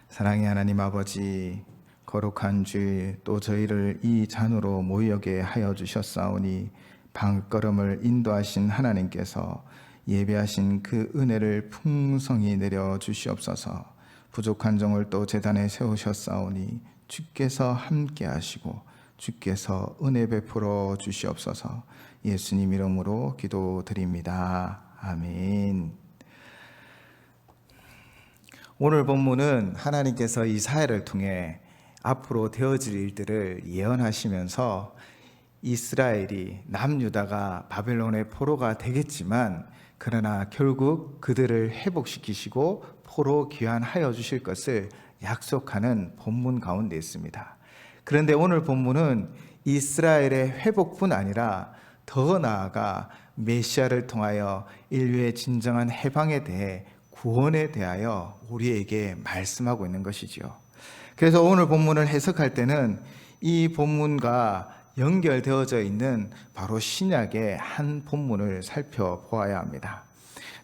사랑의 하나님 아버지, 거룩한 주일 또 저희를 이 잔으로 모이게 하여 주셨사오니 방걸음을 인도하신 하나님께서 예배하신 그 은혜를 풍성히 내려 주시옵소서. 부족한 종을 또 제단에 세우셨사오니 주께서 함께 하시고 주께서 은혜 베풀어 주시옵소서. 예수님 이름으로 기도드립니다. 아멘. 오늘 본문은 하나님께서 이사야를 통해 앞으로 되어질 일들을 예언하시면서 이스라엘이 남유다가 바벨론의 포로가 되겠지만 그러나 결국 그들을 회복시키시고 포로 귀환하여 주실 것을 약속하는 본문 가운데 있습니다. 그런데 오늘 본문은 이스라엘의 회복뿐 아니라 더 나아가 메시아를 통하여 인류의 진정한 해방에 대해 구원에 대하여 우리에게 말씀하고 있는 것이지요. 그래서 오늘 본문을 해석할 때는 이 본문과 연결되어져 있는 바로 신약의 한 본문을 살펴보아야 합니다.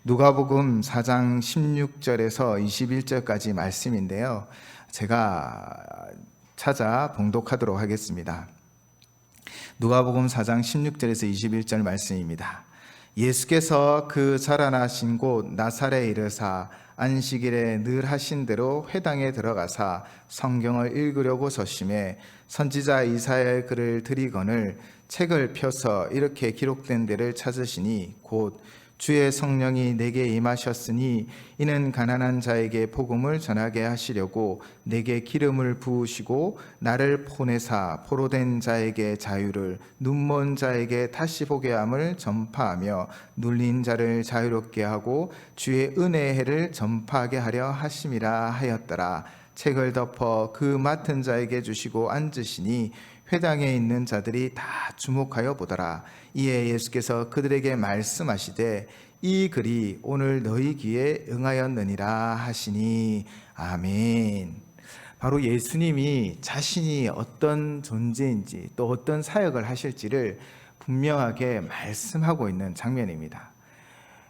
누가복음 4장 16절에서 21절까지 말씀인데요. 제가 찾아 봉독하도록 하겠습니다. 누가복음 4장 16절에서 21절 말씀입니다. 예수께서 그 자라나신 곳 나사렛에 이르사 안식일에 늘 하신 대로 회당에 들어가사 성경을 읽으려고 서심해 선지자 이사야의 글을 들이거늘 책을 펴서 이렇게 기록된 데를 찾으시니 곧 주의 성령이 내게 임하셨으니 이는 가난한 자에게 복음을 전하게 하시려고 내게 기름을 부으시고 나를 보내사 포로된 자에게 자유를 눈먼 자에게 다시 보게 함을 전파하며 눌린 자를 자유롭게 하고 주의 은혜의 해를 전파하게 하려 하심이라 하였더라. 책을 덮어 그 맡은 자에게 주시고 앉으시니 회당에 있는 자들이 다 주목하여 보더라. 이에 예수께서 그들에게 말씀하시되 이 글이 오늘 너희 귀에 응하였느니라 하시니. 아멘. 바로 예수님이 자신이 어떤 존재인지 또 어떤 사역을 하실지를 분명하게 말씀하고 있는 장면입니다.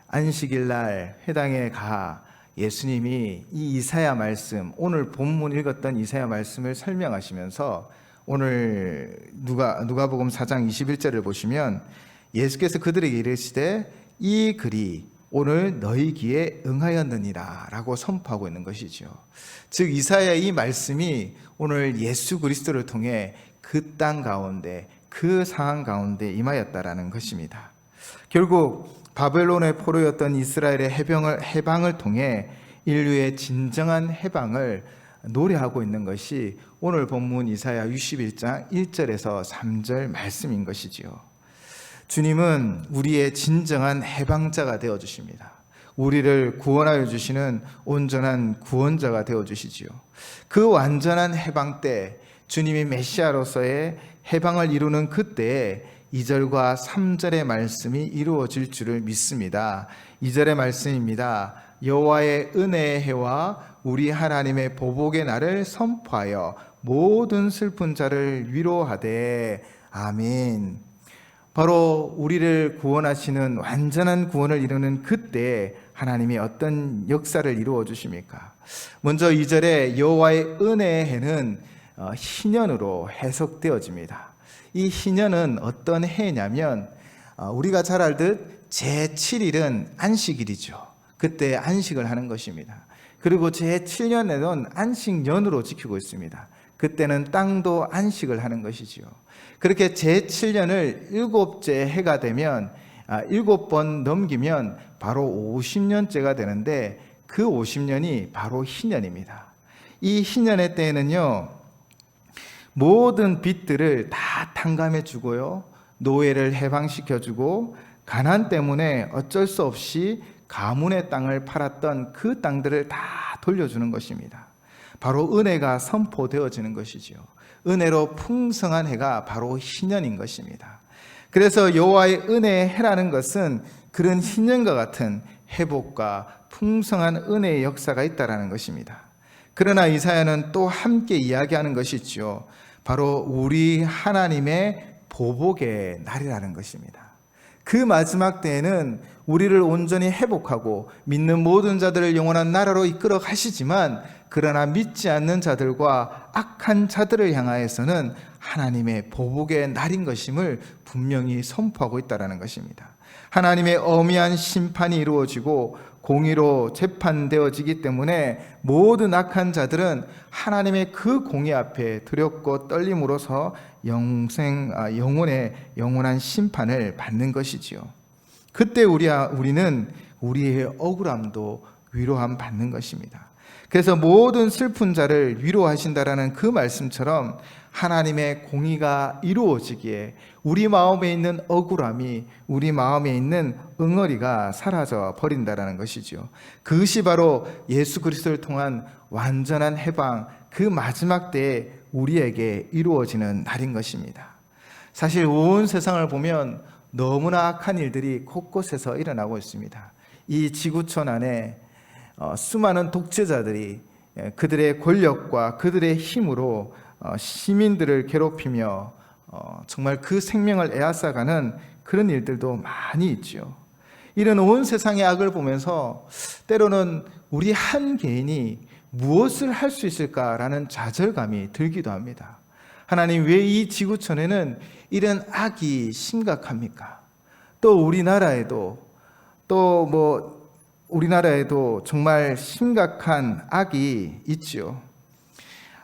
안식일 날 회당에 가 예수님이 이 이사야 말씀, 오늘 본문 읽었던 이사야 말씀을 설명하시면서 오늘 누가복음 4장 21절을 보시면 예수께서 그들에게 이르시되 이 글이 오늘 너희 귀에 응하였느니라 라고 선포하고 있는 것이죠. 즉 이사야의 이 말씀이 오늘 예수 그리스도를 통해 그 땅 가운데 그 상황 가운데 임하였다라는 것입니다. 결국 바벨론의 포로였던 이스라엘의 해방을 통해 인류의 진정한 해방을 노래하고 있는 것이 오늘 본문 이사야 61장 1절에서 3절 말씀인 것이지요. 주님은 우리의 진정한 해방자가 되어 주십니다. 우리를 구원하여 주시는 온전한 구원자가 되어 주시지요. 그 완전한 해방 때 주님이 메시아로서의 해방을 이루는 그때에 2절과 3절의 말씀이 이루어질 줄을 믿습니다. 2절의 말씀입니다. 여호와의 은혜의 해와 우리 하나님의 보복의 날을 선포하여 모든 슬픈 자를 위로하되. 아멘. 바로 우리를 구원하시는 완전한 구원을 이루는 그때 하나님이 어떤 역사를 이루어 주십니까? 먼저 2절에 여호와의 은혜의 해는 희년으로 해석되어집니다. 이 희년은 어떤 해냐면 우리가 잘 알듯 제7일은 안식일이죠. 그때 안식을 하는 것입니다. 그리고 제7년에는 안식년으로 지키고 있습니다. 그때는 땅도 안식을 하는 것이지요. 그렇게 제7년을 7째 해가 되면 7번 넘기면 바로 50년째가 되는데 그 50년이 바로 희년입니다. 이 희년의 때에는요, 모든 빚들을 다 탕감해 주고요, 노예를 해방시켜 주고 가난 때문에 어쩔 수 없이 가문의 땅을 팔았던 그 땅들을 다 돌려주는 것입니다. 바로 은혜가 선포되어지는 것이지요. 은혜로 풍성한 해가 바로 희년인 것입니다. 그래서 여호와의 은혜의 해라는 것은 그런 희년과 같은 회복과 풍성한 은혜의 역사가 있다라는 것입니다. 그러나 이사야는 또 함께 이야기하는 것이지요. 바로 우리 하나님의 보복의 날이라는 것입니다. 그 마지막 때에는 우리를 온전히 회복하고 믿는 모든 자들을 영원한 나라로 이끌어 가시지만, 그러나 믿지 않는 자들과 악한 자들을 향하여서는 하나님의 보복의 날인 것임을 분명히 선포하고 있다는 것입니다. 하나님의 엄미한 심판이 이루어지고 공의로 재판되어지기 때문에 모든 악한 자들은 하나님의 그 공의 앞에 두렵고 떨림으로써 영원한 심판을 받는 것이지요. 그때 우리는 우리의 억울함도 위로함 받는 것입니다. 그래서 모든 슬픈 자를 위로하신다라는 그 말씀처럼 하나님의 공의가 이루어지기에 우리 마음에 있는 억울함이, 우리 마음에 있는 응어리가 사라져 버린다라는 것이죠. 그것이 바로 예수 그리스도를 통한 완전한 해방, 그 마지막 때에 우리에게 이루어지는 날인 것입니다. 사실 온 세상을 보면 너무나 악한 일들이 곳곳에서 일어나고 있습니다. 이 지구촌 안에 수많은 독재자들이 그들의 권력과 그들의 힘으로 시민들을 괴롭히며 정말 그 생명을 에앗아가는 그런 일들도 많이 있죠. 이런 온 세상의 악을 보면서 때로는 우리 한 개인이 무엇을 할 수 있을까라는 좌절감이 들기도 합니다. 하나님, 왜 이 지구촌에는 이런 악이 심각합니까? 또 우리나라에도 정말 심각한 악이 있지요.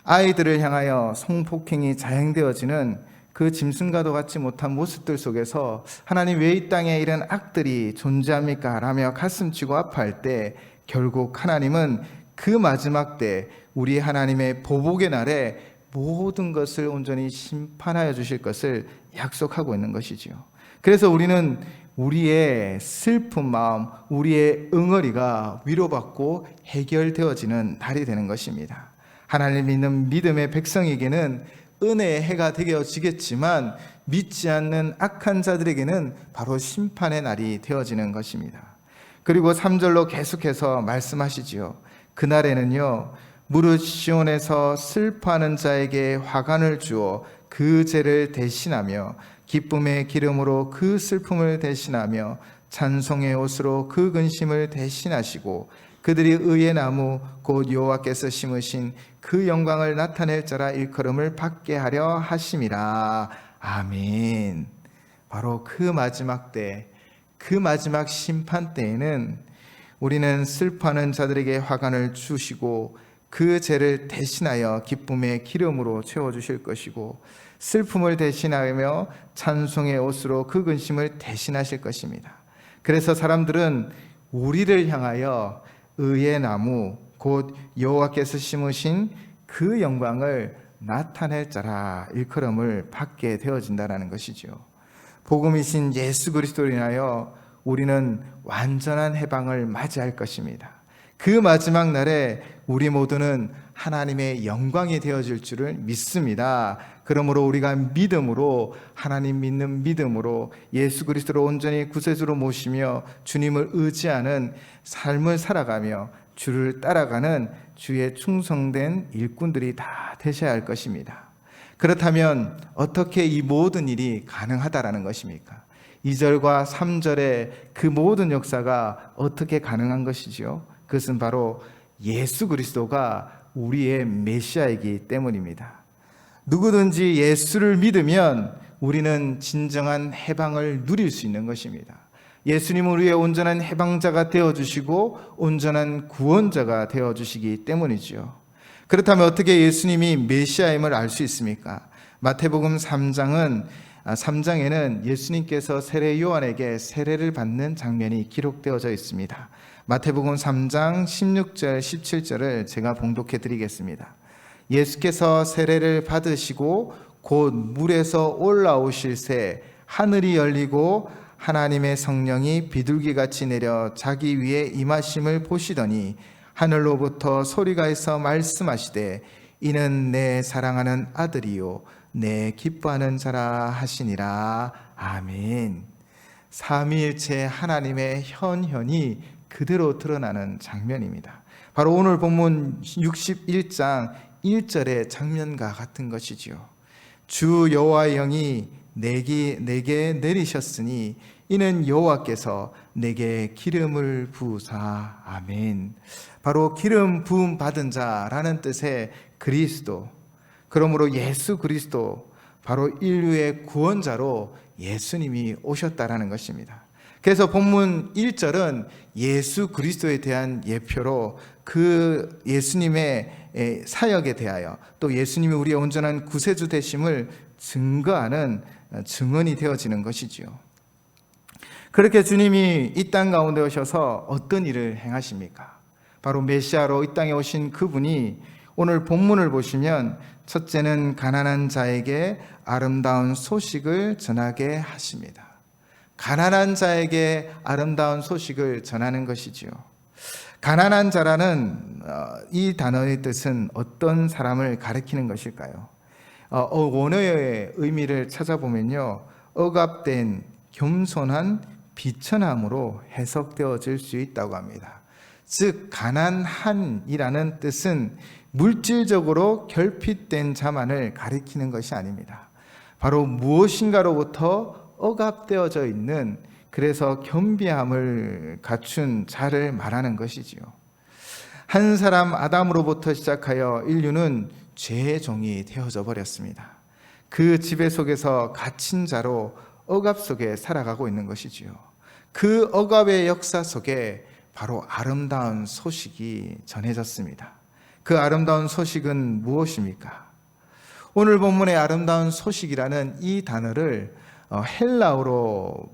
아이들을 향하여 성폭행이 자행되어지는 그 짐승과도 같지 못한 모습들 속에서 하나님, 왜 이 땅에 이런 악들이 존재합니까? 라며 가슴치고 아파할 때 결국 하나님은 그 마지막 때 우리 하나님의 보복의 날에 모든 것을 온전히 심판하여 주실 것을 약속하고 있는 것이지요. 그래서 우리는 우리의 슬픈 마음, 우리의 응어리가 위로받고 해결되어지는 날이 되는 것입니다. 하나님 믿는 믿음의 백성에게는 은혜의 해가 되어지겠지만, 믿지 않는 악한 자들에게는 바로 심판의 날이 되어지는 것입니다. 그리고 3절로 계속해서 말씀하시지요. 그날에는요, 무릇 시온에서 슬퍼하는 자에게 화관을 주어 그 죄를 대신하며 기쁨의 기름으로 그 슬픔을 대신하며 찬송의 옷으로 그 근심을 대신하시고 그들이 의의 나무 곧 여호와께서 심으신 그 영광을 나타낼 자라 일컬음을 받게 하려 하심이라. 아멘. 바로 그 마지막 때, 그 마지막 심판 때에는 우리는 슬퍼하는 자들에게 화관을 주시고 그 죄를 대신하여 기쁨의 기름으로 채워주실 것이고, 슬픔을 대신하며 찬송의 옷으로 그 근심을 대신하실 것입니다. 그래서 사람들은 우리를 향하여 의의 나무 곧 여호와께서 심으신 그 영광을 나타낼 자라 일컬음을 받게 되어진다는 것이죠. 복음이신 예수 그리스도로 인하여 우리는 완전한 해방을 맞이할 것입니다. 그 마지막 날에 우리 모두는 하나님의 영광이 되어질 줄을 믿습니다. 그러므로 우리가 믿음으로, 하나님 믿는 믿음으로 예수 그리스도를 온전히 구세주로 모시며 주님을 의지하는 삶을 살아가며 주를 따라가는 주의 충성된 일꾼들이 다 되셔야 할 것입니다. 그렇다면 어떻게 이 모든 일이 가능하다라는 것입니까? 2절과 3절의 그 모든 역사가 어떻게 가능한 것이지요? 그것은 바로 예수 그리스도가 우리의 메시아이기 때문입니다. 누구든지 예수를 믿으면 우리는 진정한 해방을 누릴 수 있는 것입니다. 예수님은 우리의 온전한 해방자가 되어주시고 온전한 구원자가 되어주시기 때문이지요. 그렇다면 어떻게 예수님이 메시아임을 알 수 있습니까? 마태복음 3장에는 예수님께서 세례 요한에게 세례를 받는 장면이 기록되어져 있습니다. 마태복음 3장 16절 17절을 제가 봉독해 드리겠습니다. 예수께서 세례를 받으시고 곧 물에서 올라오실 새 하늘이 열리고 하나님의 성령이 비둘기같이 내려 자기 위에 임하심을 보시더니 하늘로부터 소리가 있어 말씀하시되 이는 내 사랑하는 아들이요 내 기뻐하는 자라 하시니라. 아멘. 삼위일체 하나님의 현현이 그대로 드러나는 장면입니다. 바로 오늘 본문 61장 1절의 장면과 같은 것이지요. 주 여호와의 영이 내게 내리셨으니 이는 여호와께서 내게 기름을 부으사. 아멘. 바로 기름 부음 받은 자라는 뜻의 그리스도, 그러므로 예수 그리스도, 바로 인류의 구원자로 예수님이 오셨다라는 것입니다. 그래서 본문 1절은 예수 그리스도에 대한 예표로 그 예수님의 사역에 대하여 또 예수님이 우리의 온전한 구세주 되심을 증거하는 증언이 되어지는 것이지요. 그렇게 주님이 이 땅 가운데 오셔서 어떤 일을 행하십니까? 바로 메시아로 이 땅에 오신 그분이 오늘 본문을 보시면 첫째는 가난한 자에게 아름다운 소식을 전하게 하십니다. 가난한 자에게 아름다운 소식을 전하는 것이지요. 가난한 자라는 이 단어의 뜻은 어떤 사람을 가리키는 것일까요? 원어의 의미를 찾아보면요, 억압된, 겸손한, 비천함으로 해석되어질 수 있다고 합니다. 즉 가난한이라는 뜻은 물질적으로 결핍된 자만을 가리키는 것이 아닙니다. 바로 무엇인가로부터 억압되어져 있는, 그래서 겸비함을 갖춘 자를 말하는 것이지요. 한 사람 아담으로부터 시작하여 인류는 죄의 종이 되어져 버렸습니다. 그 지배 속에서 갇힌 자로 억압 속에 살아가고 있는 것이지요. 그 억압의 역사 속에 바로 아름다운 소식이 전해졌습니다. 그 아름다운 소식은 무엇입니까? 오늘 본문의 아름다운 소식이라는 이 단어를 헬라어로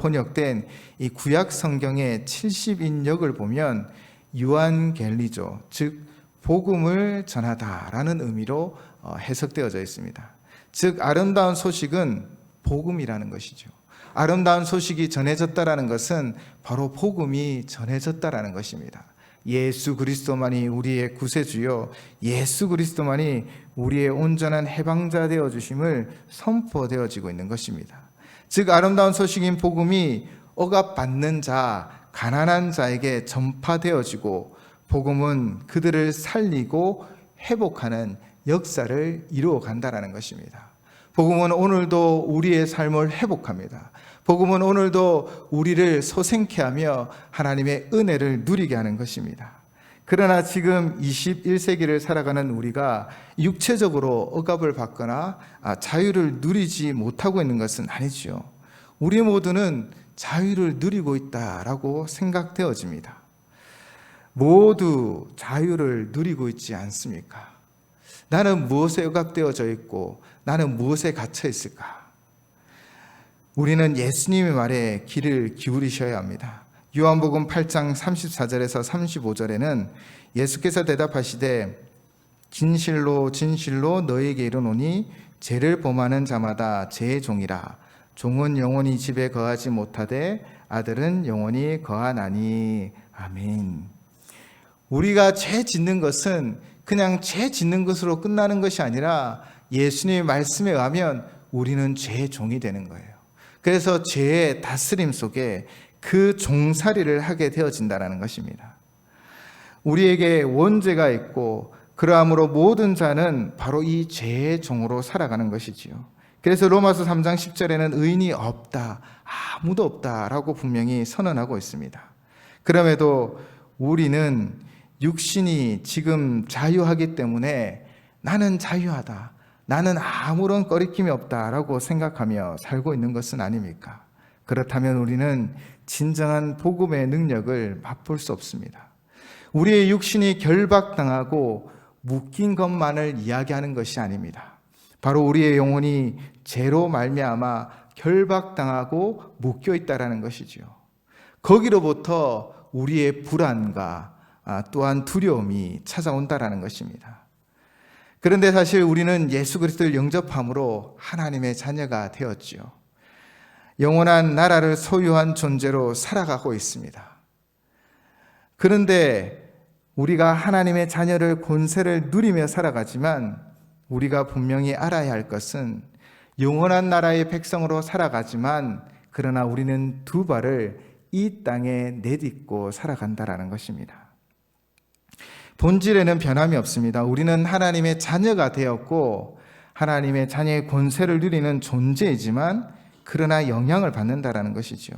번역된 이 구약 성경의 70인역을 보면 유안겔리조, 즉 복음을 전하다라는 의미로 해석되어져 있습니다. 즉 아름다운 소식은 복음이라는 것이죠. 아름다운 소식이 전해졌다라는 것은 바로 복음이 전해졌다라는 것입니다. 예수 그리스도만이 우리의 구세주요, 예수 그리스도만이 우리의 온전한 해방자 되어 주심을 선포되어지고 있는 것입니다. 즉 아름다운 소식인 복음이 억압받는 자, 가난한 자에게 전파되어지고 복음은 그들을 살리고 회복하는 역사를 이루어 간다라는 것입니다. 복음은 오늘도 우리의 삶을 회복합니다. 복음은 오늘도 우리를 소생케 하며 하나님의 은혜를 누리게 하는 것입니다. 그러나 지금 21세기를 살아가는 우리가 육체적으로 억압을 받거나 자유를 누리지 못하고 있는 것은 아니죠. 우리 모두는 자유를 누리고 있다라고 생각되어집니다. 모두 자유를 누리고 있지 않습니까? 나는 무엇에 억압되어져 있고 나는 무엇에 갇혀 있을까? 우리는 예수님의 말에 귀를 기울이셔야 합니다. 요한복음 8장 34절에서 35절에는 예수께서 대답하시되 진실로 진실로 너희에게 이르노니 죄를 범하는 자마다 죄의 종이라. 종은 영원히 집에 거하지 못하되 아들은 영원히 거하나니. 아멘. 우리가 죄 짓는 것은 그냥 죄 짓는 것으로 끝나는 것이 아니라 예수님의 말씀에 의하면 우리는 죄의 종이 되는 거예요. 그래서 죄의 다스림 속에 그 종살이를 하게 되어진다는 것입니다. 우리에게 원죄가 있고 그러함으로 모든 자는 바로 이 죄의 종으로 살아가는 것이지요. 그래서 로마서 3장 10절에는 의인이 없다, 아무도 없다라고 분명히 선언하고 있습니다. 그럼에도 우리는 육신이 지금 자유하기 때문에 나는 자유하다, 나는 아무런 꺼리낌이 없다라고 생각하며 살고 있는 것은 아닙니까? 그렇다면 우리는 진정한 복음의 능력을 맛볼 수 없습니다. 우리의 육신이 결박당하고 묶인 것만을 이야기하는 것이 아닙니다. 바로 우리의 영혼이 죄로 말미암아 결박당하고 묶여 있다라는 것이지요. 거기로부터 우리의 불안과 또한 두려움이 찾아온다라는 것입니다. 그런데 사실 우리는 예수 그리스도를 영접함으로 하나님의 자녀가 되었지요. 영원한 나라를 소유한 존재로 살아가고 있습니다. 그런데 우리가 하나님의 자녀를 권세를 누리며 살아가지만 우리가 분명히 알아야 할 것은 영원한 나라의 백성으로 살아가지만 그러나 우리는 두 발을 이 땅에 내딛고 살아간다라는 것입니다. 본질에는 변함이 없습니다. 우리는 하나님의 자녀가 되었고 하나님의 자녀의 권세를 누리는 존재이지만 그러나 영향을 받는다라는 것이죠.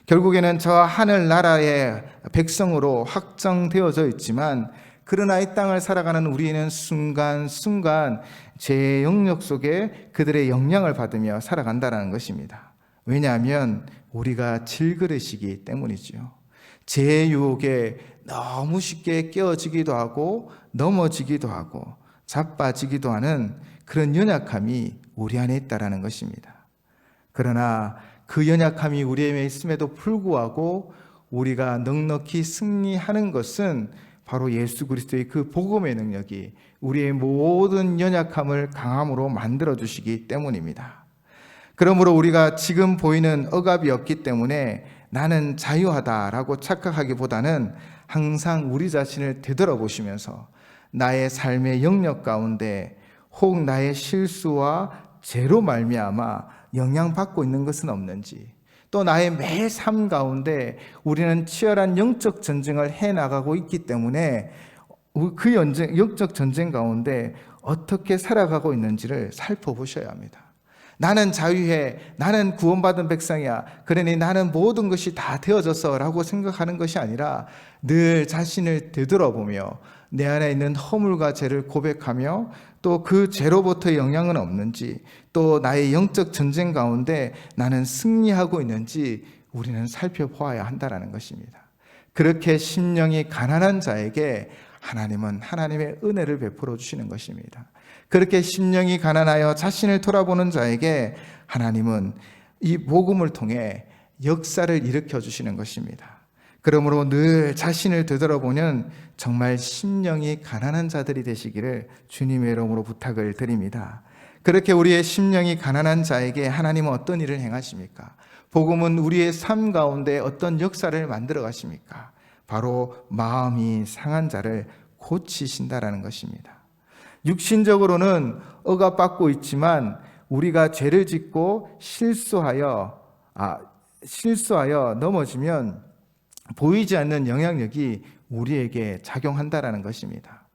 결국에는 저 하늘나라의 백성으로 확정되어져 있지만 그러나 이 땅을 살아가는 우리는 순간순간 죄의 영역 속에 그들의 영향을 받으며 살아간다는 것입니다. 왜냐하면 우리가 질그릇이기 때문이죠. 죄의 유혹에 너무 쉽게 깨어지기도 하고 넘어지기도 하고 자빠지기도 하는 그런 연약함이 우리 안에 있다는 것입니다. 그러나 그 연약함이 우리에게 있음에도 불구하고 우리가 넉넉히 승리하는 것은 바로 예수 그리스도의 그 복음의 능력이 우리의 모든 연약함을 강함으로 만들어 주시기 때문입니다. 그러므로 우리가 지금 보이는 억압이 없기 때문에 나는 자유하다라고 착각하기보다는 항상 우리 자신을 되돌아보시면서 나의 삶의 영역 가운데 혹 나의 실수와 죄로 말미암아 영향받고 있는 것은 없는지, 또 나의 매 삶 가운데 우리는 치열한 영적 전쟁을 해나가고 있기 때문에 그 영적 전쟁 가운데 어떻게 살아가고 있는지를 살펴보셔야 합니다. 나는 자유해, 나는 구원받은 백성이야, 그러니 나는 모든 것이 다 되어졌어 라고 생각하는 것이 아니라 늘 자신을 되돌아보며 내 안에 있는 허물과 죄를 고백하며 또 그 죄로부터의 영향은 없는지, 또 나의 영적 전쟁 가운데 나는 승리하고 있는지 우리는 살펴보아야 한다는 것입니다. 그렇게 심령이 가난한 자에게 하나님은 하나님의 은혜를 베풀어 주시는 것입니다. 그렇게 심령이 가난하여 자신을 돌아보는 자에게 하나님은 이 복음을 통해 역사를 일으켜 주시는 것입니다. 그러므로 늘 자신을 되돌아보는 정말 심령이 가난한 자들이 되시기를 주님의 이름으로 부탁을 드립니다. 그렇게 우리의 심령이 가난한 자에게 하나님은 어떤 일을 행하십니까? 복음은 우리의 삶 가운데 어떤 역사를 만들어 가십니까? 바로 마음이 상한 자를 고치신다라는 것입니다. 육신적으로는 억압받고 있지만 우리가 죄를 짓고 실수하여 넘어지면 보이지 않는 영향력이 우리에게 작용한다라는 것입니다.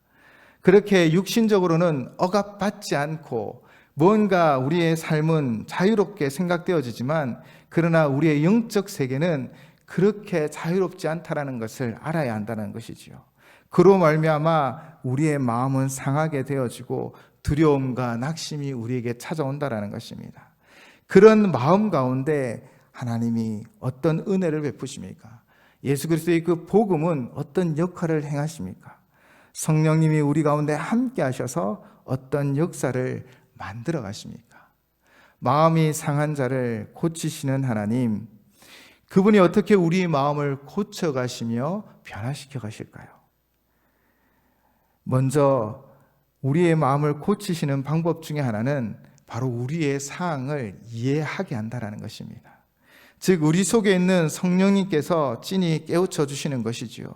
그렇게 육신적으로는 억압받지 않고 뭔가 우리의 삶은 자유롭게 생각되어지지만 그러나 우리의 영적 세계는 그렇게 자유롭지 않다라는 것을 알아야 한다는 것이지요. 그로 말미암아 우리의 마음은 상하게 되어지고 두려움과 낙심이 우리에게 찾아온다라는 것입니다. 그런 마음 가운데 하나님이 어떤 은혜를 베푸십니까? 예수 그리스도의 그 복음은 어떤 역할을 행하십니까? 성령님이 우리 가운데 함께 하셔서 어떤 역사를 만들어 가십니까? 마음이 상한 자를 고치시는 하나님, 그분이 어떻게 우리의 마음을 고쳐 가시며 변화시켜 가실까요? 먼저 우리의 마음을 고치시는 방법 중에 하나는 바로 우리의 사항을 이해하게 한다는 것입니다. 즉 우리 속에 있는 성령님께서 찐히 깨우쳐 주시는 것이지요.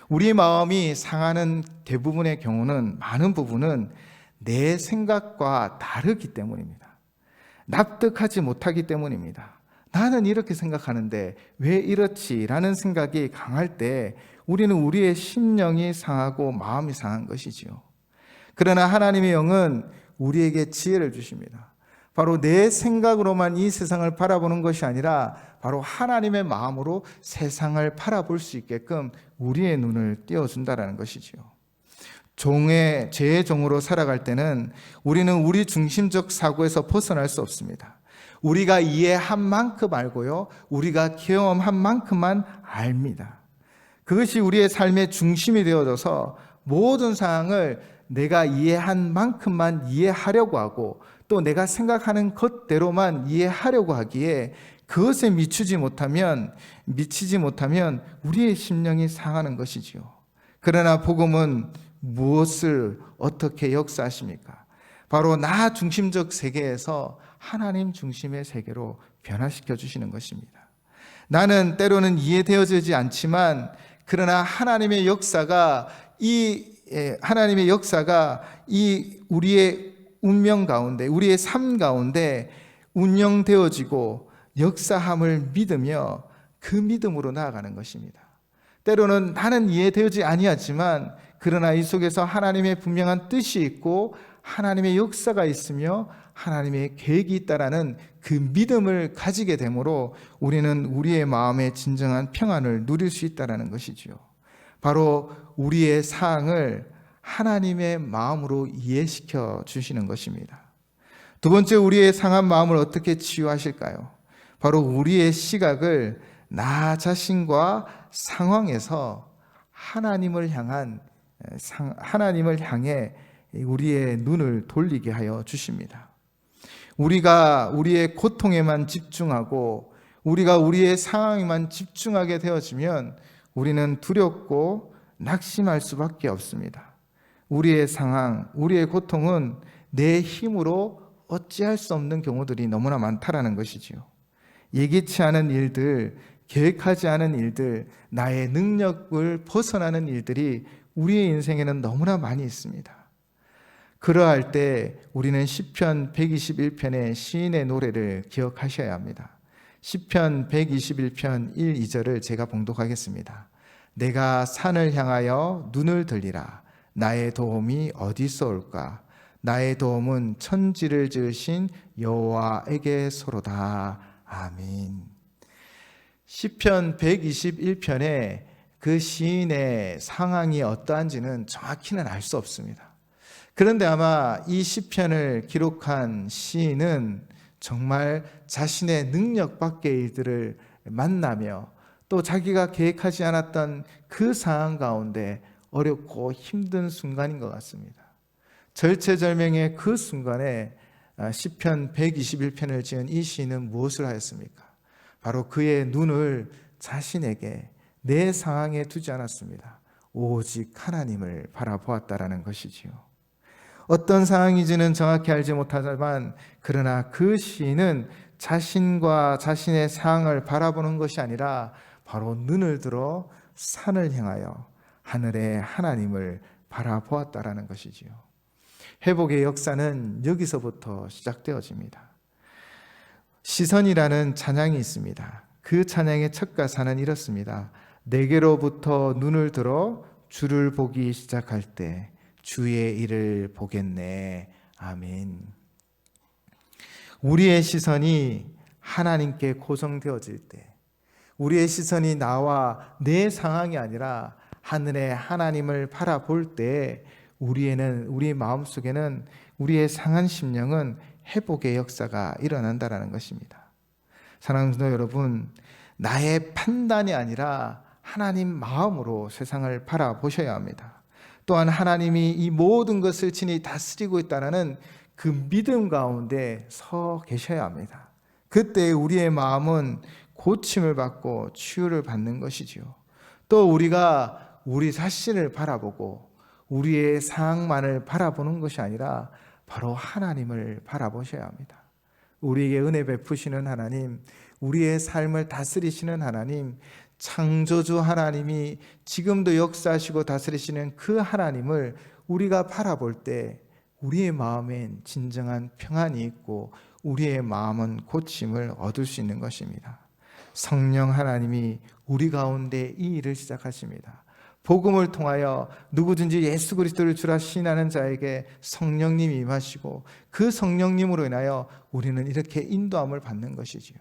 우리 마음이 상하는 대부분의 경우는, 많은 부분은 내 생각과 다르기 때문입니다. 납득하지 못하기 때문입니다. 나는 이렇게 생각하는데 왜 이렇지라는 생각이 강할 때 우리는 우리의 심령이 상하고 마음이 상한 것이지요. 그러나 하나님의 영은 우리에게 지혜를 주십니다. 바로 내 생각으로만 이 세상을 바라보는 것이 아니라 바로 하나님의 마음으로 세상을 바라볼 수 있게끔 우리의 눈을 띄워준다는 것이지요. 죄의 종으로 살아갈 때는 우리는 우리 중심적 사고에서 벗어날 수 없습니다. 우리가 이해한 만큼 알고요, 우리가 경험한 만큼만 압니다. 그것이 우리의 삶의 중심이 되어져서 모든 상황을 내가 이해한 만큼만 이해하려고 하고 또 내가 생각하는 것대로만 이해하려고 하기에 그것에 미치지 못하면 우리의 심령이 상하는 것이지요. 그러나 복음은 무엇을 어떻게 역사하십니까? 바로 나 중심적 세계에서 하나님 중심의 세계로 변화시켜 주시는 것입니다. 나는 때로는 이해되어지지 않지만 그러나 하나님의 역사가 우리의 운명 가운데, 우리의 삶 가운데 운영되어지고 역사함을 믿으며 그 믿음으로 나아가는 것입니다. 때로는 나는 이해되지 아니하지만 그러나 이 속에서 하나님의 분명한 뜻이 있고 하나님의 역사가 있으며 하나님의 계획이 있다라는 그 믿음을 가지게 되므로 우리는 우리의 마음의 진정한 평안을 누릴 수 있다라는 것이지요. 바로 우리의 사항을 하나님의 마음으로 이해시켜 주시는 것입니다. 두 번째, 우리의 상한 마음을 어떻게 치유하실까요? 바로 우리의 시각을 나 자신과 상황에서 하나님을 향해 우리의 눈을 돌리게 하여 주십니다. 우리가 우리의 고통에만 집중하고 우리가 우리의 상황에만 집중하게 되어지면 우리는 두렵고 낙심할 수밖에 없습니다. 우리의 상황, 우리의 고통은 내 힘으로 어찌할 수 없는 경우들이 너무나 많다라는 것이지요. 예기치 않은 일들, 계획하지 않은 일들, 나의 능력을 벗어나는 일들이 우리의 인생에는 너무나 많이 있습니다. 그러할 때 우리는 시편 121편의 시인의 노래를 기억하셔야 합니다. 시편 121편 1, 2절을 제가 봉독하겠습니다. 내가 산을 향하여 눈을 들리라. 나의 도움이 어디서 올까? 나의 도움은 천지를 지으신 여호와에게서로다. 아멘. 시편 121편에 그 시인의 상황이 어떠한지는 정확히는 알 수 없습니다. 그런데 아마 이 시편을 기록한 시인은 정말 자신의 능력 밖의 일들을 만나며 또 자기가 계획하지 않았던 그 상황 가운데 어렵고 힘든 순간인 것 같습니다. 절체절명의 그 순간에 시편 121편을 지은 이 시인은 무엇을 하였습니까? 바로 그의 눈을 자신에게, 내 상황에 두지 않았습니다. 오직 하나님을 바라보았다라는 것이지요. 어떤 상황인지는 정확히 알지 못하지만 그러나 그 시인은 자신과 자신의 상황을 바라보는 것이 아니라 바로 눈을 들어 산을 향하여 하늘의 하나님을 바라보았다라는 것이지요. 회복의 역사는 여기서부터 시작되어집니다. 시선이라는 찬양이 있습니다. 그 찬양의 첫 가사는 이렇습니다. 내게로부터 눈을 들어 주를 보기 시작할 때 주의 일을 보겠네. 아멘. 우리의 시선이 하나님께 고정되어질 때, 우리의 시선이 나와 내 상황이 아니라 하늘의 하나님을 바라볼 때 우리의 마음속에는, 우리의 상한 심령은 회복의 역사가 일어난다는 것입니다. 사랑하는 성도 여러분, 나의 판단이 아니라 하나님 마음으로 세상을 바라보셔야 합니다. 또한 하나님이 이 모든 것을 친히 다스리고 있다는 그 믿음 가운데 서 계셔야 합니다. 그때 우리의 마음은 고침을 받고 치유를 받는 것이지요. 또 우리가 우리 자신을 바라보고 우리의 상황만을 바라보는 것이 아니라 바로 하나님을 바라보셔야 합니다. 우리에게 은혜 베푸시는 하나님, 우리의 삶을 다스리시는 하나님, 창조주 하나님이 지금도 역사하시고 다스리시는 그 하나님을 우리가 바라볼 때 우리의 마음엔 진정한 평안이 있고 우리의 마음은 고침을 얻을 수 있는 것입니다. 성령 하나님이 우리 가운데 이 일을 시작하십니다. 복음을 통하여 누구든지 예수 그리스도를 주라 신하는 자에게 성령님이 임하시고 그 성령님으로 인하여 우리는 이렇게 인도함을 받는 것이지요.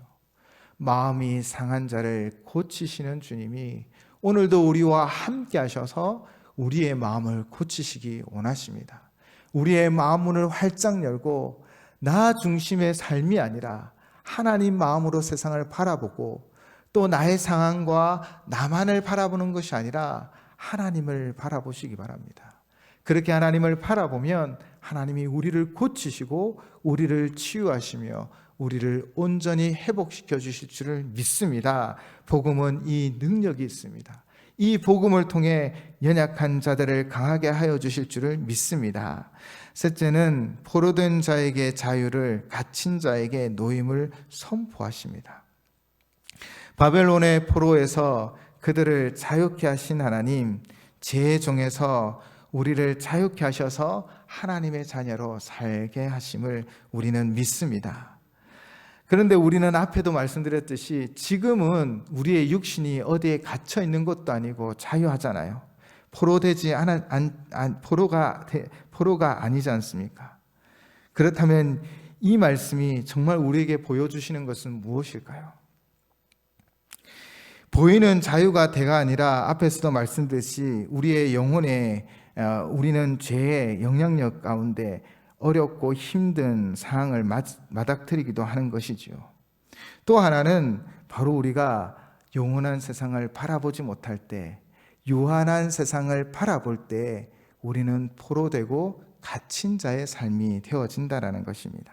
마음이 상한 자를 고치시는 주님이 오늘도 우리와 함께 하셔서 우리의 마음을 고치시기 원하십니다. 우리의 마음 문을 활짝 열고 나 중심의 삶이 아니라 하나님 마음으로 세상을 바라보고 또 나의 상황과 나만을 바라보는 것이 아니라 하나님을 바라보시기 바랍니다. 그렇게 하나님을 바라보면 하나님이 우리를 고치시고 우리를 치유하시며 우리를 온전히 회복시켜 주실 줄을 믿습니다. 복음은 이 능력이 있습니다. 이 복음을 통해 연약한 자들을 강하게 하여 주실 줄을 믿습니다. 셋째는 포로된 자에게 자유를, 갇힌 자에게 노임을 선포하십니다. 바벨론의 포로에서 그들을 자유케 하신 하나님, 제 종에서 우리를 자유케 하셔서 하나님의 자녀로 살게 하심을 우리는 믿습니다. 그런데 우리는 앞에도 말씀드렸듯이 지금은 우리의 육신이 어디에 갇혀 있는 것도 아니고 자유하잖아요. 포로가 아니지 않습니까? 그렇다면 이 말씀이 정말 우리에게 보여주시는 것은 무엇일까요? 보이는 자유가 대가 아니라 앞에서도 말씀드렸듯이 우리의 영혼에 우리는 죄의 영향력 가운데 어렵고 힘든 상황을 맞닥뜨리기도 하는 것이지요. 또 하나는 바로 우리가 영원한 세상을 바라보지 못할 때, 유한한 세상을 바라볼 때 우리는 포로되고 갇힌 자의 삶이 되어진다는 것입니다.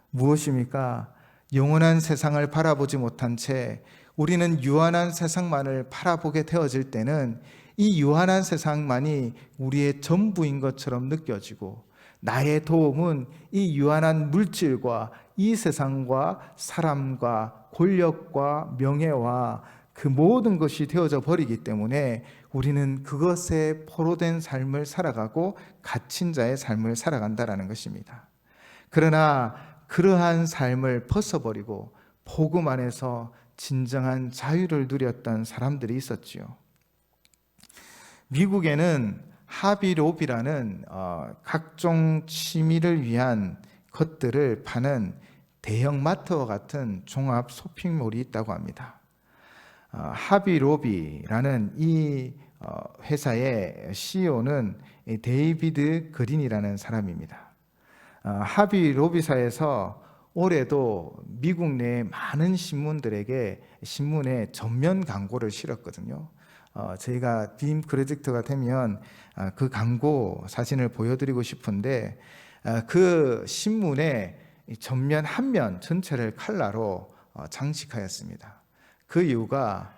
무엇입니까? 영원한 세상을 바라보지 못한 채 우리는 유한한 세상만을 바라보게 되어질 때는 이 유한한 세상만이 우리의 전부인 것처럼 느껴지고, 나의 도움은 이 유한한 물질과 이 세상과 사람과 권력과 명예와 그 모든 것이 되어져 버리기 때문에 우리는 그것에 포로된 삶을 살아가고 갇힌 자의 삶을 살아간다는 것입니다. 그러나 그러한 삶을 벗어버리고 복음 안에서 진정한 자유를 누렸던 사람들이 있었지요. 미국에는 하비롭이라는 각종 취미를 위한 것들을 파는 대형 마트와 같은 종합 쇼핑몰이 있다고 합니다. 하비롭이라는 이 회사의 CEO는 데이비드 그린이라는 사람입니다. 하비롭이사에서 올해도 미국 내 많은 신문들에게 신문에 전면 광고를 실었거든요. 저희가 빔 프로젝트가 되면 그 광고 사진을 보여드리고 싶은데, 그 신문에 전면 한 면 전체를 컬러로 장식하였습니다. 그 이유가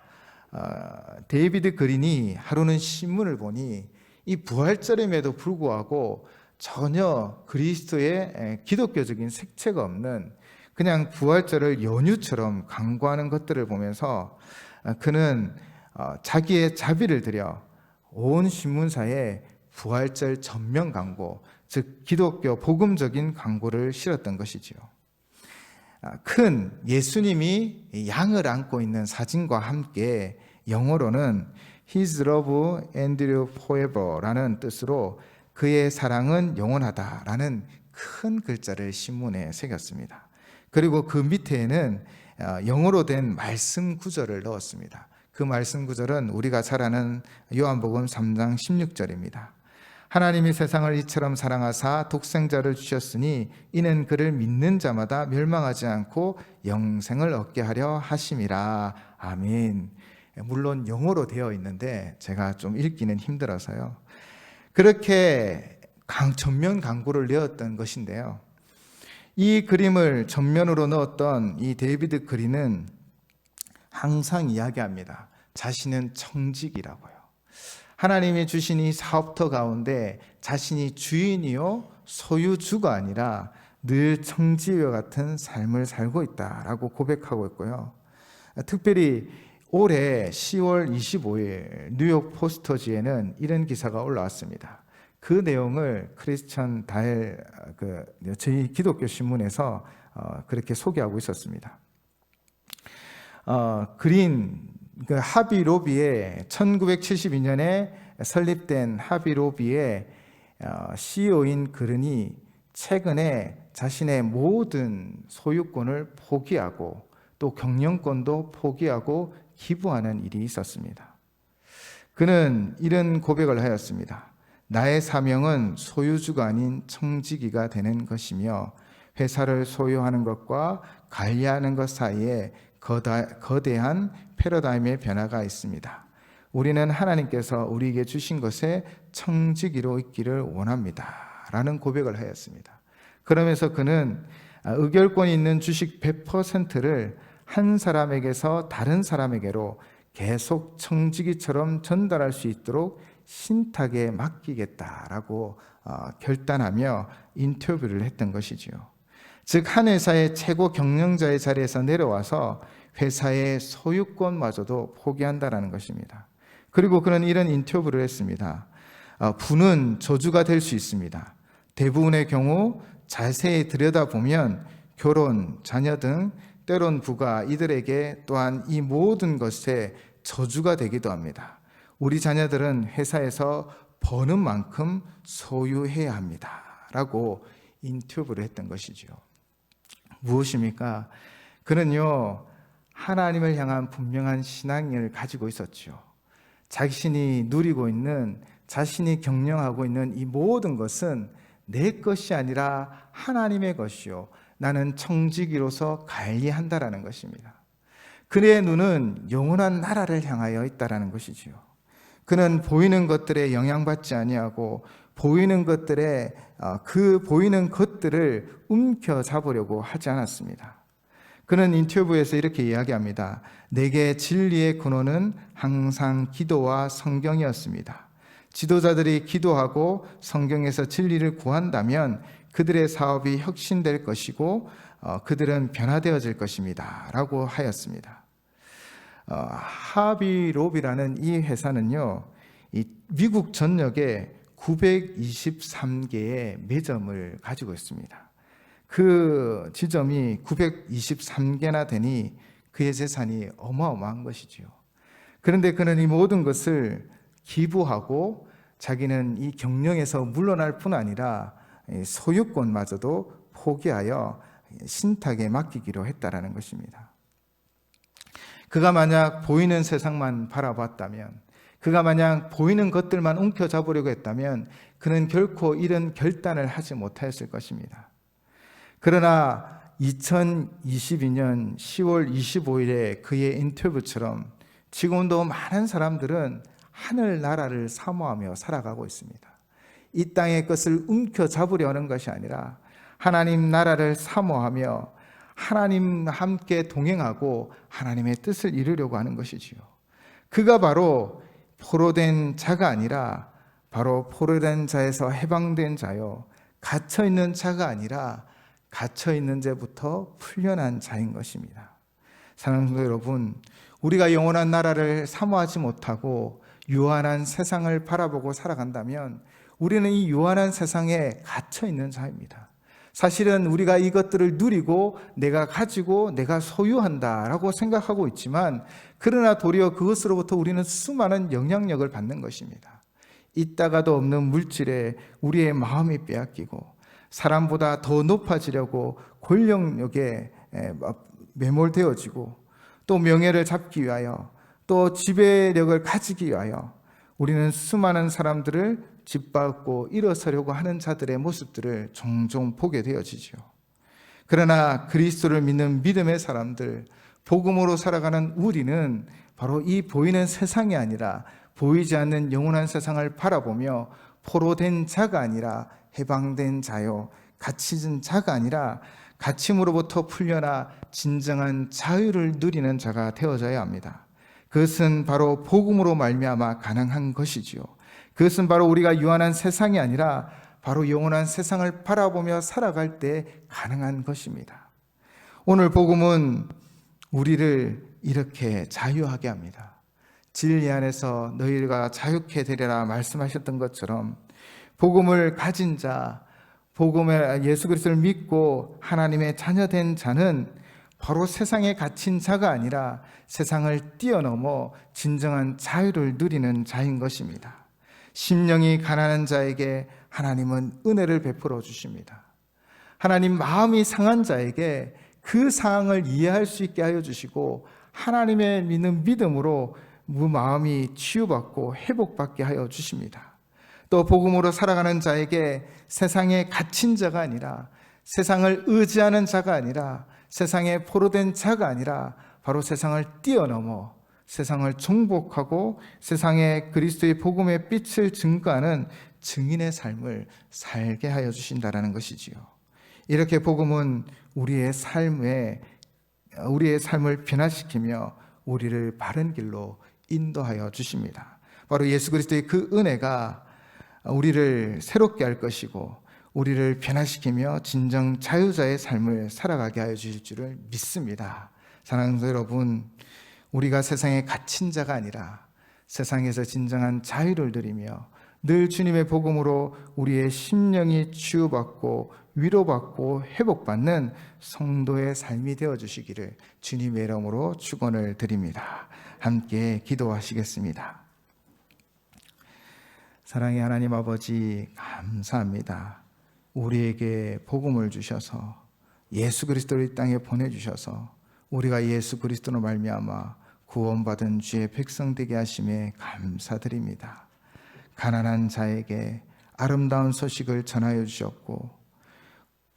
데이비드 그린이 하루는 신문을 보니 이 부활절임에도 불구하고 전혀 그리스도의 기독교적인 색채가 없는 그냥 부활절을 연휴처럼 광고하는 것들을 보면서 그는 자기의 자비를 들여 온 신문사에 부활절 전면 광고, 즉 기독교 복음적인 광고를 실었던 것이지요. 큰 예수님이 양을 안고 있는 사진과 함께 영어로는 His love endures forever라는 뜻으로 그의 사랑은 영원하다라는 큰 글자를 신문에 새겼습니다. 그리고 그 밑에는 영어로 된 말씀 구절을 넣었습니다. 그 말씀 구절은 우리가 잘 아는 요한복음 3장 16절입니다. 하나님이 세상을 이처럼 사랑하사 독생자를 주셨으니 이는 그를 믿는 자마다 멸망하지 않고 영생을 얻게 하려 하심이라. 아멘. 물론 영어로 되어 있는데 제가 좀 읽기는 힘들어서요. 그렇게 전면 광고를 내었던 것인데요. 이 그림을 전면으로 넣었던 이 데이비드 그린은 항상 이야기합니다. 자신은 청직이라고요. 하나님이 주신 이 사업터 가운데 자신이 주인이요 소유주가 아니라 늘 청지와 같은 삶을 살고 있다라고 고백하고 있고요. 특별히 올해 10월 25일 뉴욕 포스터지에는 이런 기사가 올라왔습니다. 그 내용을 크리스천 다엘 저희 기독교 신문에서 그렇게 소개하고 있었습니다. 그린 하비로비의 1972년에 설립된 하비로비의 CEO인 그린이 최근에 자신의 모든 소유권을 포기하고 또 경영권도 포기하고 기부하는 일이 있었습니다. 그는 이런 고백을 하였습니다. 나의 사명은 소유주가 아닌 청지기가 되는 것이며 회사를 소유하는 것과 관리하는 것 사이에 거대한 패러다임의 변화가 있습니다. 우리는 하나님께서 우리에게 주신 것에 청지기로 있기를 원합니다. 라는 고백을 하였습니다. 그러면서 그는 의결권이 있는 주식 100%를 한 사람에게서 다른 사람에게로 계속 청지기처럼 전달할 수 있도록 신탁에 맡기겠다라고 결단하며 인터뷰를 했던 것이지요. 즉 한 회사의 최고 경영자의 자리에서 내려와서 회사의 소유권마저도 포기한다라는 것입니다. 그리고 그는 이런 인터뷰를 했습니다. 부는 저주가 될 수 있습니다. 대부분의 경우 자세히 들여다보면 결혼, 자녀 등 때론 부가 이들에게 또한 이 모든 것에 저주가 되기도 합니다. 우리 자녀들은 회사에서 버는 만큼 소유해야 합니다. 라고 인터뷰를 했던 것이죠. 무엇입니까? 그는요, 하나님을 향한 분명한 신앙을 가지고 있었죠. 자신이 누리고 있는, 자신이 경영하고 있는 이 모든 것은 내 것이 아니라 하나님의 것이요, 나는 청지기로서 관리한다라는 것입니다. 그의 눈은 영원한 나라를 향하여 있다라는 것이지요. 그는 보이는 것들에 영향받지 아니하고 보이는 것들에 그 보이는 것들을 움켜잡으려고 하지 않았습니다. 그는 인터뷰에서 이렇게 이야기합니다. 내게 진리의 근원은 항상 기도와 성경이었습니다. 지도자들이 기도하고 성경에서 진리를 구한다면 그들의 사업이 혁신될 것이고 그들은 변화되어질 것입니다. 라고 하였습니다. 하비롭이라는 이 회사는요, 이 미국 전역에 923개의 매점을 가지고 있습니다. 그 지점이 923개나 되니 그의 재산이 어마어마한 것이지요. 그런데 그는 이 모든 것을 기부하고 자기는 이 경영에서 물러날 뿐 아니라 소유권마저도 포기하여 신탁에 맡기기로 했다라는 것입니다. 그가 만약 보이는 세상만 바라봤다면, 그가 만약 보이는 것들만 움켜잡으려고 했다면 그는 결코 이런 결단을 하지 못하였을 것입니다. 그러나 2022년 10월 25일에 그의 인터뷰처럼 지금도 많은 사람들은 하늘나라를 사모하며 살아가고 있습니다. 이 땅의 것을 움켜잡으려 하는 것이 아니라 하나님 나라를 사모하며 하나님과 함께 동행하고 하나님의 뜻을 이루려고 하는 것이지요. 그가 바로 포로된 자가 아니라 바로 포로된 자에서 해방된 자요, 갇혀있는 자가 아니라 갇혀있는 자부터 풀려난 자인 것입니다. 사랑하는 성도 여러분, 우리가 영원한 나라를 사모하지 못하고 유한한 세상을 바라보고 살아간다면 우리는 이 유한한 세상에 갇혀있는 자입니다. 사실은 우리가 이것들을 누리고 내가 가지고 내가 소유한다라고 생각하고 있지만, 그러나 도리어 그것으로부터 우리는 수많은 영향력을 받는 것입니다. 있다가도 없는 물질에 우리의 마음이 빼앗기고 사람보다 더 높아지려고 권력력에 매몰되어지고 또 명예를 잡기 위하여 또 지배력을 가지기 위하여 우리는 수많은 사람들을 짓밟고 일어서려고 하는 자들의 모습들을 종종 보게 되어지죠. 그러나 그리스도를 믿는 믿음의 사람들, 복음으로 살아가는 우리는 바로 이 보이는 세상이 아니라 보이지 않는 영원한 세상을 바라보며 포로된 자가 아니라 해방된 자요, 갇힌 자가 아니라 갇힘으로부터 풀려나 진정한 자유를 누리는 자가 되어져야 합니다. 그것은 바로 복음으로 말미암아 가능한 것이지요. 그것은 바로 우리가 유한한 세상이 아니라 바로 영원한 세상을 바라보며 살아갈 때 가능한 것입니다. 오늘 복음은 우리를 이렇게 자유하게 합니다. 진리 안에서 너희가 자유케 되리라 말씀하셨던 것처럼 복음을 가진 자, 복음의 예수 그리스도를 믿고 하나님의 자녀된 자는 바로 세상에 갇힌 자가 아니라 세상을 뛰어넘어 진정한 자유를 누리는 자인 것입니다. 심령이 가난한 자에게 하나님은 은혜를 베풀어 주십니다. 하나님 마음이 상한 자에게 그 상황을 이해할 수 있게 하여 주시고 하나님의 믿는 믿음으로 그 마음이 치유받고 회복받게 하여 주십니다. 또 복음으로 살아가는 자에게 세상에 갇힌 자가 아니라 세상을 의지하는 자가 아니라 세상에 포로된 자가 아니라 바로 세상을 뛰어넘어 세상을 정복하고 세상에 그리스도의 복음의 빛을 증거하는 증인의 삶을 살게 하여 주신다라는 것이지요. 이렇게 복음은 우리의 삶을 변화시키며 우리를 바른 길로 인도하여 주십니다. 바로 예수 그리스도의 그 은혜가 우리를 새롭게 할 것이고 우리를 변화시키며 진정 자유자의 삶을 살아가게 하여 주실 줄을 믿습니다. 사랑하는 여러분, 우리가 세상에 갇힌 자가 아니라 세상에서 진정한 자유를 누리며 늘 주님의 복음으로 우리의 심령이 치유받고 위로받고 회복받는 성도의 삶이 되어주시기를 주님의 이름으로 축원을 드립니다. 함께 기도하시겠습니다. 사랑의 하나님 아버지, 감사합니다. 우리에게 복음을 주셔서 예수 그리스도를 이 땅에 보내주셔서 우리가 예수 그리스도로 말미암아 구원받은 주의 백성 되게 하심에 감사드립니다. 가난한 자에게 아름다운 소식을 전하여 주셨고,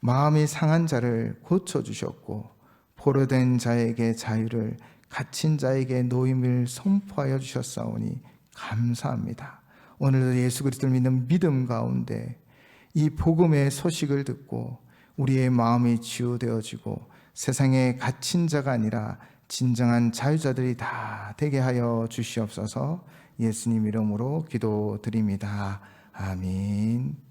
마음이 상한 자를 고쳐주셨고, 포로된 자에게 자유를, 갇힌 자에게 노임을 선포하여 주셨사오니 감사합니다. 오늘도 예수 그리스도를 믿는 믿음 가운데 이 복음의 소식을 듣고 우리의 마음이 치유되어지고 세상에 갇힌 자가 아니라 진정한 자유자들이 다 되게 하여 주시옵소서. 예수님 이름으로 기도드립니다. 아멘.